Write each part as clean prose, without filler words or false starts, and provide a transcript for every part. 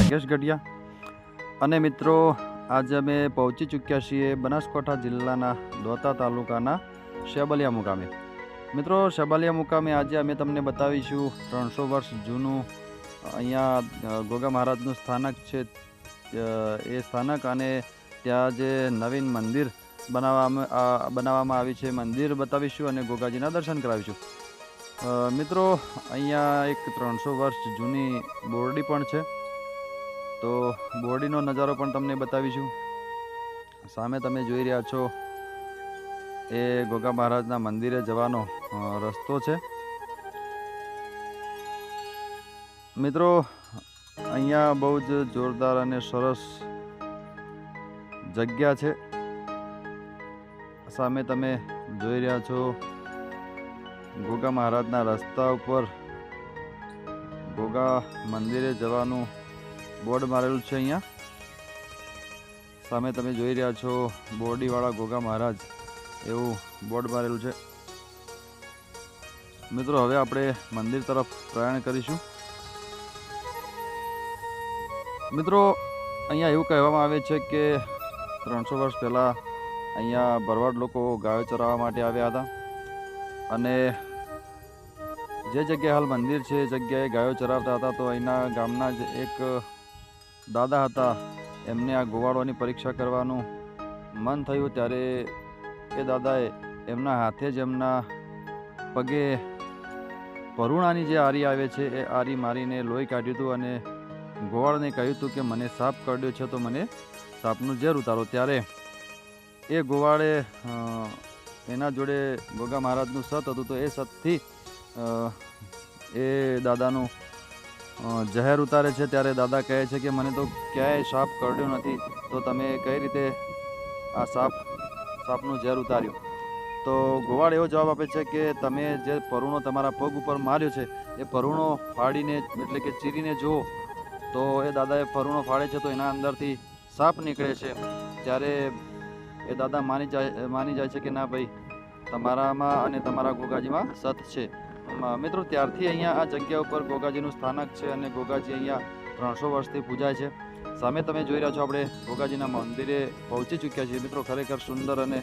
વાઘેશ ગઢિયા અને મિત્રો આજે અમે પહોંચી ચૂક્યા છીએ બનાસકાંઠા જિલ્લાના દોતા તાલુકાના શેબલિયા મુકામે। મિત્રો શેબલિયા મુકામે આજે અમે તમને બતાવીશું 300 વર્ષ જૂનું અહીંયા ગોગા મહારાજનું સ્થાનક છે। એ સ્થાનક અને ત્યાં જે નવીન મંદિર બનાવવામાં આવી છે મંદિર બતાવીશું અને ગોગાજીના દર્શન કરાવીશું। મિત્રો અહીંયા એક 300 વર્ષ જૂની બોરડી પણ છે, તો બોરડીનો નજારો પણ તમને બતાવીશું। સામે તમે જોઈ રહ્યા છો એ ગોગા મહારાજના મંદિરે જવાનો રસ્તો છે। મિત્રો અહીંયા બહુ જ જોરદાર અને સરસ જગ્યા છે। સામે તમે જોઈ રહ્યા છો ગોગા મહારાજના રસ્તા ઉપર ગોગા મંદિરે જવાનું બોર્ડ મારેલું છે। અહીંયા સામે તમે જોઈ રહ્યા છો બોરડીવાળા ગોગા મહારાજ એવું બોર્ડ મારેલું છે। મિત્રો હવે આપણે મંદિર તરફ પ્રયાણ કરીશું। મિત્રો અહીંયા એવું કહેવામાં આવે છે કે 300 વર્ષ પહેલાં અહીંયા ભરવાડ લોકો ગાયો ચરાવવા માટે આવ્યા હતા અને જે જગ્યાએ હાલ મંદિર છે એ જગ્યાએ ગાયો ચરાવતા હતા। તો અહીંના ગામના જ એક દાદા હતા, એમને આ ગોવાળોની પરીક્ષા કરવાનું મન થયું ત્યારે એ દાદાએ એમના હાથે જ એમના પગે પરુણાની જે આરી આવે છે એ આરી મારીને લોહી કાઢ્યું હતું અને ગોવાળને કહ્યું હતું કે મને સાપ કરડ્યો છે તો મને સાપનું ઝેર ઉતારો। ત્યારે એ ગોવાળે એના જોડે ગોગા મહારાજનું સત હતું, તો એ સતથી એ દાદાનું ઝેર ઉતારે છે। ત્યારે દાદા કહે છે કે મને તો ક્યાંય સાપ કરડ્યો નથી, તો તમે કઈ રીતે આ સાપનું ઝેર ઉતાર્યું? તો ગોવાળ એવો જવાબ આપે છે કે તમે જે પરુણો તમારા પગ ઉપર માર્યો છે એ પરુણો ફાડીને એટલે કે ચીરીને જુઓ। તો એ દાદાએ પરુણો ફાડે છે તો એના અંદરથી સાપ નીકળે છે। ત્યારે એ દાદા માની જાય છે કે ના ભાઈ, તમારામાં અને તમારા ગોગાજીમાં સત છે। મિત્રો ત્યારથી અહીંયા આ જગ્યા ઉપર ગોગાજીનું સ્થાનક છે અને ગોગાજી અહીંયા 300 વર્ષથી પૂજાય છે। સામે તમે જોઈ રહ્યા છો આપણે ગોગાજીના મંદિરે પહોંચી ચૂક્યા છીએ। મિત્રો ખરેખર સુંદર અને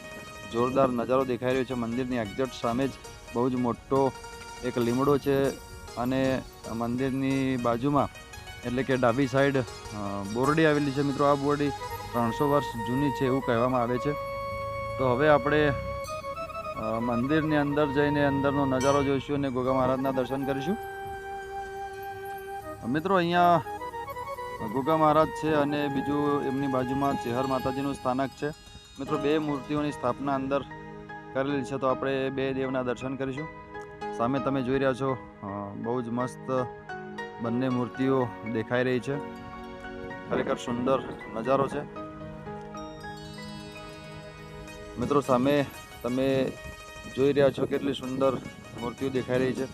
જોરદાર નજારો દેખાઈ રહ્યો છે। મંદિરની એક્ઝેક્ટ સામે જ બહુ જ મોટો એક લીમડો છે અને મંદિરની બાજુમાં એટલે કે ડાબી સાઈડ બોરડી આવેલી છે। મિત્રો આ બોરડી 300 વર્ષ જૂની છે એવું કહેવામાં આવે છે। તો હવે આપણે મંદિરની અંદર જઈને અંદરનો નજારો જોઈશું અને ગોગા મહારાજના દર્શન કરીશું। મિત્રો અહીંયા ગોગા મહારાજ છે અને બીજું એમની બાજુમાં ચેહર માતાજીનું સ્થાનક છે। મિત્રો બે મૂર્તિઓની સ્થાપના અંદર કરેલી છે, તો આપણે બે દેવના દર્શન કરીશું। સામે તમે જોઈ રહ્યા છો બહુ જ મસ્ત બંને મૂર્તિઓ દેખાઈ રહી છે। ખરેખર સુંદર નજારો છે। મિત્રો સામે તમે જોઈ રહ્યા છો કેટલી સુંદર મૂર્તિઓ દેખાઈ રહી છે।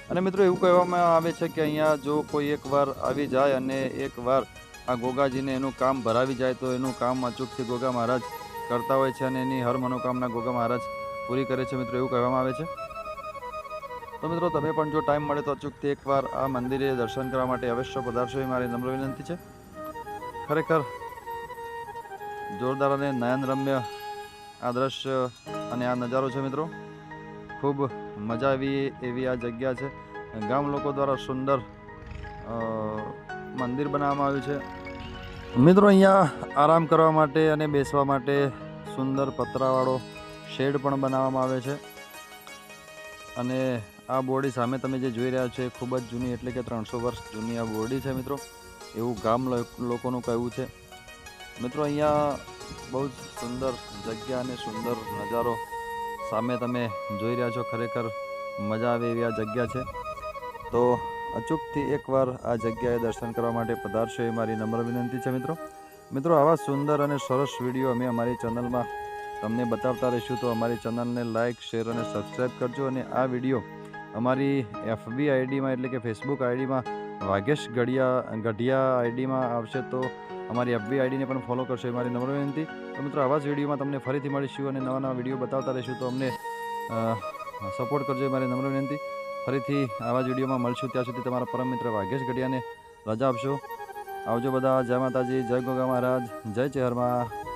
અને મિત્રો એવું કહેવામાં આવે છે કે અહીંયા જો કોઈ એકવાર આવી જાય અને એકવાર આ ગોગાજીને એનું કામ ભરાવી જાય તો એનું કામ અચૂકથી ગોગા મહારાજ કરતા હોય છે અને એની હર મનોકામના ગોગા મહારાજ પૂરી કરે છે। મિત્રો એવું કહેવામાં આવે છે। તો મિત્રો તમે પણ જો ટાઈમ મળે તો અચૂકથી એકવાર આ મંદિરે દર્શન કરવા માટે અવશ્ય પધારશો એ મારી નમ્ર વિનંતી છે। ખરેખર જોરદાર અને નયનરમ્ય આ દ્રશ્ય અને આ નજારો છે। મિત્રો ખૂબ મજા આવી એવી આ જગ્યા છે। ગામ લોકો દ્વારા સુંદર મંદિર બનાવવામાં આવ્યું છે। મિત્રો અહીંયા આરામ કરવા માટે અને બેસવા માટે સુંદર પતરાવાળો શેડ પણ બનાવવામાં આવે છે। અને આ બોરડી સામે તમે જે જોઈ રહ્યા છો એ ખૂબ જ જૂની એટલે કે 300 વર્ષ જૂની આ બોરડી છે મિત્રો, એવું ગામ લોકોનું કહેવું છે। મિત્રો અહીંયા બહુ જ સુંદર જગ્યા અને સુંદર નજારો સામે તમે જોઈ રહ્યા છો। ખરેખર મજા આવે એવી આ જગ્યા છે। તો અચૂકથી એકવાર આ જગ્યાએ દર્શન કરવા માટે પધારશો એ મારી નમ્ર વિનંતી છે। મિત્રો આવા સુંદર અને સરસ વિડીયો અમે અમારી ચેનલમાં તમને બતાવતા રહીશું, તો અમારી ચેનલને લાઇક, શેર અને સબસ્ક્રાઈબ કરજો। અને આ વિડીયો અમારી FB આઈડીમાં એટલે કે ફેસબુક આઈડીમાં વાઘેશ ગઢિયા આઈડીમાં આવશે, તો અમારી FB આઈડીને પણ ફોલો કરશો એ મારી નમ્ર વિનંતી। તો મિત્રો આવા જ વિડીયોમાં તમને ફરીથી મળીશું અને નવા નવા વિડીયો બતાવતા રહીશું, તો અમને સપોર્ટ કરજો એ મારી નમ્ર વિનંતી। ફરીથી આવા જ વિડીયોમાં મળશું, ત્યાં સુધી તમારા પરમ મિત્ર વાઘેશ ગઢિયાને રજા આપશો। આવજો બધા. જય માતાજી, જય ગોગા મહારાજ, જય ચેહરમાં.